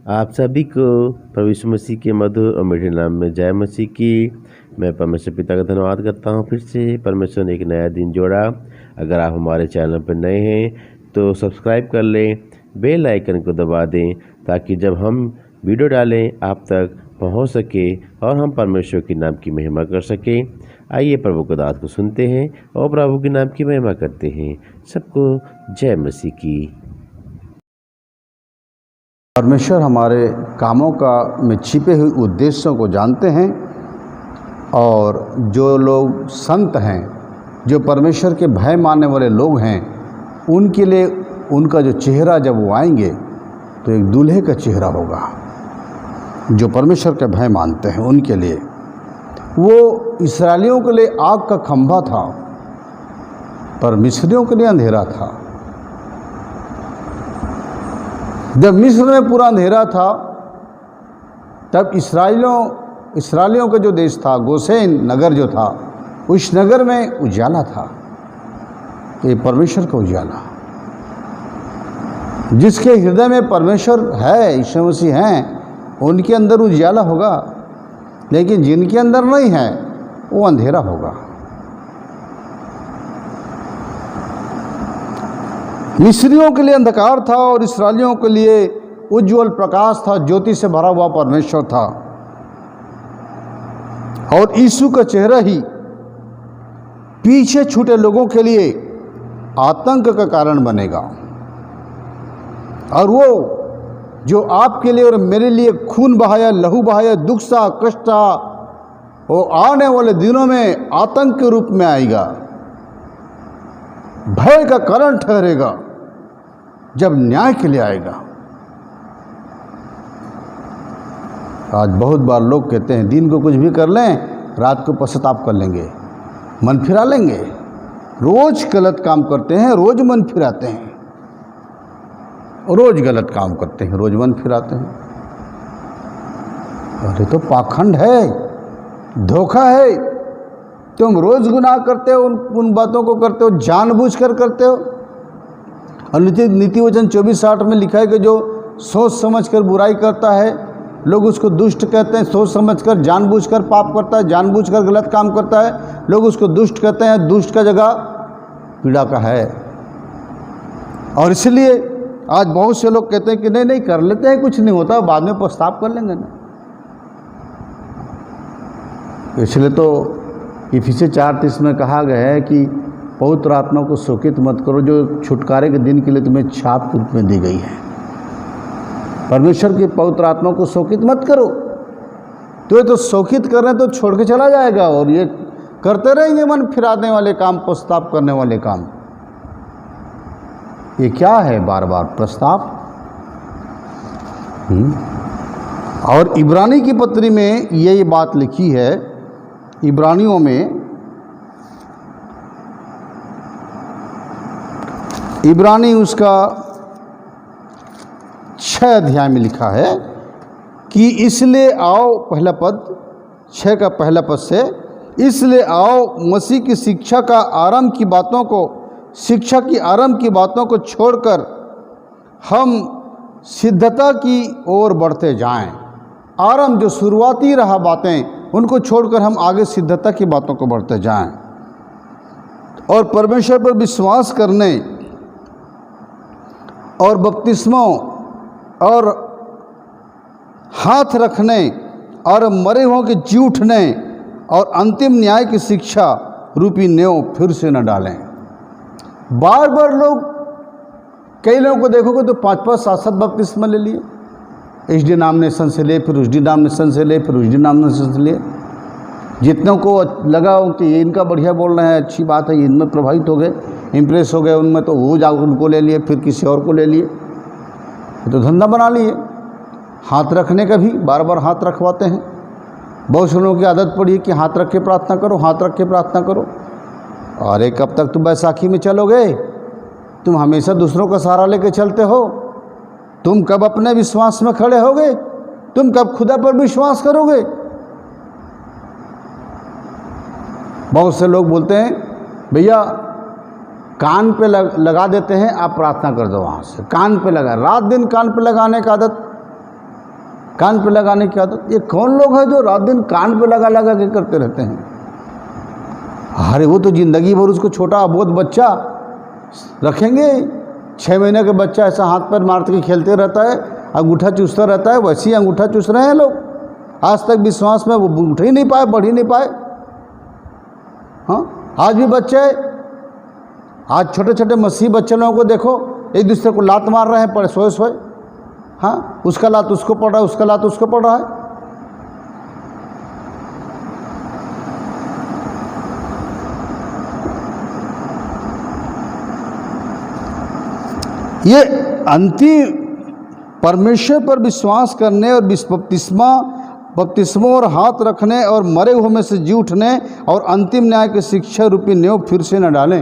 आप सभी को प्रभु यीशु मसीह के मधुर और मीठे नाम में जय मसीह की। मैं परमेश्वर पिता का धन्यवाद करता हूँ। फिर से परमेश्वर ने एक नया दिन जोड़ा। अगर आप हमारे चैनल पर नए हैं तो सब्सक्राइब कर लें, बेल आइकन को दबा दें ताकि जब हम वीडियो डालें आप तक पहुँच सके और हम परमेश्वर के नाम की महिमा कर सकें। आइए प्रभु की दात को सुनते हैं और प्रभु के नाम की महिमा करते हैं। सबको जय मसीह की। परमेश्वर हमारे कामों का में छिपे हुए उद्देश्यों को जानते हैं और जो लोग संत हैं, जो परमेश्वर के भय मानने वाले लोग हैं, उनके लिए उनका जो चेहरा जब वो आएंगे तो एक दूल्हे का चेहरा होगा। जो परमेश्वर के भय मानते हैं उनके लिए वो इस्राएलियों के लिए आग का खंभा था, पर मिस्रियों के लिए अंधेरा था। जब मिस्र में पूरा अंधेरा था तब इस्राएलियों का जो देश था, गोसेन नगर जो था, उस नगर में उजाला था। ये परमेश्वर का उजाला, जिसके हृदय में परमेश्वर है, यीशु मसीह हैं, उनके अंदर उजाला होगा। लेकिन जिनके अंदर नहीं है वो अंधेरा होगा। मिस्रियों के लिए अंधकार था और इस्राएलियों के लिए उज्जवल प्रकाश था, ज्योति से भरा हुआ परमेश्वर था। और यीशु का चेहरा ही पीछे छूटे लोगों के लिए आतंक का कारण बनेगा। और वो जो आपके लिए और मेरे लिए खून बहाया, लहू बहाया, दुख सा, कष्ट सा, वो आने वाले दिनों में आतंक के रूप में आएगा, भय का कारण ठहरेगा जब न्याय के लिए आएगा। आज बहुत बार लोग कहते हैं दिन को कुछ भी कर लें, रात को पश्चाताप कर लेंगे, मन फिरा लेंगे। रोज गलत काम करते हैं, रोज मन फिराते हैं, रोज गलत काम करते हैं, रोज मन फिराते हैं। अरे तो पाखंड है, धोखा है। तुम रोज गुनाह करते हो, उन बातों को करते हो, जानबूझकर करते हो। और नीति वचन 24:8 में लिखा है कि जो सोच समझकर बुराई करता है, लोग उसको दुष्ट कहते हैं। सोच समझकर, जानबूझकर पाप करता है, जानबूझकर गलत काम करता है, लोग उसको दुष्ट कहते हैं। दुष्ट का जगह पीड़ा का है। और इसलिए आज बहुत से लोग कहते हैं कि नहीं कर लेते हैं, कुछ नहीं होता, बाद में पछतावा कर लेंगे ना। इसलिए तो इफिसियों 4:30 में कहा गया है कि पवित्र आत्मा को शोकित मत करो, जो छुटकारे के दिन के लिए तुम्हें छाप के रूप में दी गई है। परमेश्वर की पवित्र आत्मा को शोकित मत करो। तो ये तो शोकित कर रहे हैं तो छोड़ के चला जाएगा और ये करते रहेंगे मन फिराने वाले काम, पछतावा करने वाले काम। ये क्या है बार बार प्रस्ताव। और इब्रानी की पत्री में ये बात लिखी है, इब्रानियों में, इब्रानी उसका 6 अध्याय में लिखा है कि इसलिए आओ, पहला पद, 6 का पहला पद से, इसलिए आओ मसीह की शिक्षा की आरंभ की बातों को छोड़कर हम सिद्धता की ओर बढ़ते जाएं। आरंभ जो शुरुआती रहा बातें, उनको छोड़कर हम आगे सिद्धता की बातों को बढ़ते जाएं और परमेश्वर पर विश्वास करने और बपतिस्मों और हाथ रखने और मरे हुओं के जी उठने और अंतिम न्याय की शिक्षा रूपी नेव फिर से न डालें। बार बार लोग, कई लोगों को देखोगे तो 5-5, 7-7 बपतिस्मा ले लिए, इस डिनोमिनेशन से ले, फिर उस डिनोमिनेशन से ले, फिर उस डिनोमिनेशन से ले। जितनों को लगा कि ये इनका बढ़िया बोल रहे हैं, अच्छी बात है, इनमें प्रभावित हो गए, इम्प्रेस हो गए उनमें, तो वो जाकर उनको ले लिए, फिर किसी और को ले लिए, तो धंधा बना लिए। हाथ रखने का भी बार बार हाथ रखवाते हैं। बहुत से लोगों की आदत पड़ी है कि हाथ रख के प्रार्थना करो, हाथ रख के प्रार्थना करो। अरे कब तक तुम बैसाखी में चलोगे? तुम हमेशा दूसरों का सहारा लेके चलते हो। तुम कब अपने विश्वास में खड़े होगे? तुम कब खुदा पर विश्वास करोगे? बहुत से लोग बोलते हैं भैया कान पे लगा देते हैं, आप प्रार्थना कर दो वहाँ से। कान पे लगा, रात दिन कान पे लगाने का आदत कान पे लगाने की आदत। ये कौन लोग हैं जो रात दिन कान पे लगा लगा के करते रहते हैं? अरे वो तो ज़िंदगी भर उसको छोटा अबोध बच्चा रखेंगे, 6 महीने का बच्चा ऐसा हाथ पैर मारते के खेलते रहता है, अंगूठा चूसता रहता है, वैसे ही अंगूठा चूस रहे हैं लोग। आज तक विश्वास में वो उठ ही नहीं पाए, बढ़ ही नहीं पाए। हाँ, आज भी बच्चे, आज छोटे छोटे मसीह बच्चे लोगों को देखो, एक दूसरे को लात मार रहे हैं पड़े सोए सोए। हाँ, उसका लात उसको पड़ रहा है, उसका लात उसको पड़ रहा है। ये अंतिम परमेश्वर पर विश्वास करने और बपतिस्मा और हाथ रखने और मरे हुए में से जी उठने और अंतिम न्याय की शिक्षा रूपी न्यों फिर से न डालें।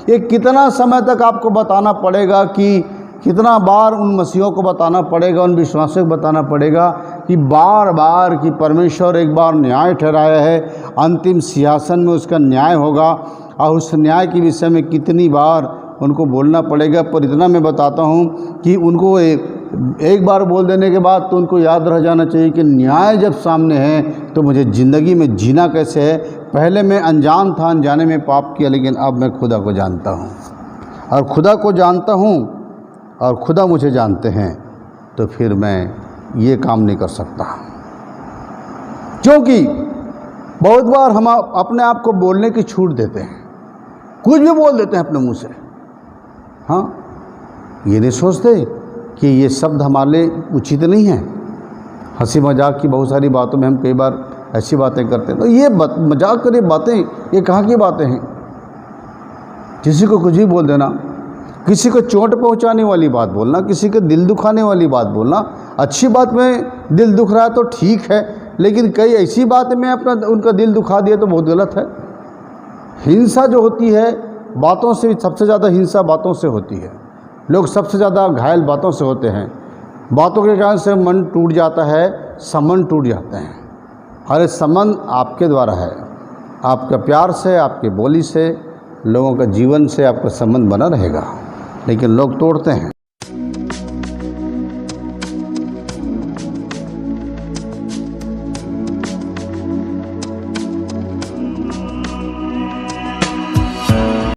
ये कितना समय तक आपको बताना पड़ेगा, कि कितना बार उन मसीहों को बताना पड़ेगा, उन विश्वासियों को बताना पड़ेगा कि बार बार कि परमेश्वर एक बार न्याय ठहराया है, अंतिम सिंहासन में उसका न्याय होगा, और उस न्याय के विषय में कितनी बार उनको बोलना पड़ेगा। पर इतना मैं बताता हूँ कि उनको एक बार बोल देने के बाद तो उनको याद रह जाना चाहिए कि न्याय जब सामने है तो मुझे ज़िंदगी में जीना कैसे है। पहले मैं अनजान था, अनजाने में पाप किया, लेकिन अब मैं खुदा को जानता हूँ, और खुदा को जानता हूँ और खुदा मुझे जानते हैं, तो फिर मैं ये काम नहीं कर सकता। क्योंकि बहुत बार हम अपने आप को बोलने की छूट देते हैं, कुछ भी बोल देते हैं अपने मुंह से। हाँ, ये नहीं सोचते कि ये शब्द हमारे लिए उचित नहीं है। हंसी मजाक की बहुत सारी बातों में हम कई बार ऐसी बातें करते हैं, तो ये मजाक करी बातें, ये कहाँ की बातें हैं? किसी को कुछ भी बोल देना, किसी को चोट पहुंचाने वाली बात बोलना, किसी के दिल दुखाने वाली बात बोलना। अच्छी बात में दिल दुख रहा है तो ठीक है, लेकिन कई ऐसी बातें में अपना उनका दिल दुखा दिया तो बहुत गलत है। हिंसा जो होती है बातों से, सबसे ज़्यादा हिंसा बातों से होती है। लोग सबसे ज़्यादा घायल बातों से होते हैं। बातों के कारण से मन टूट जाता है, संबंध टूट जाते हैं। अरे संबंध आपके द्वारा है, आपका प्यार से, आपके बोली से, लोगों का जीवन से आपका संबंध बना रहेगा, लेकिन लोग तोड़ते हैं।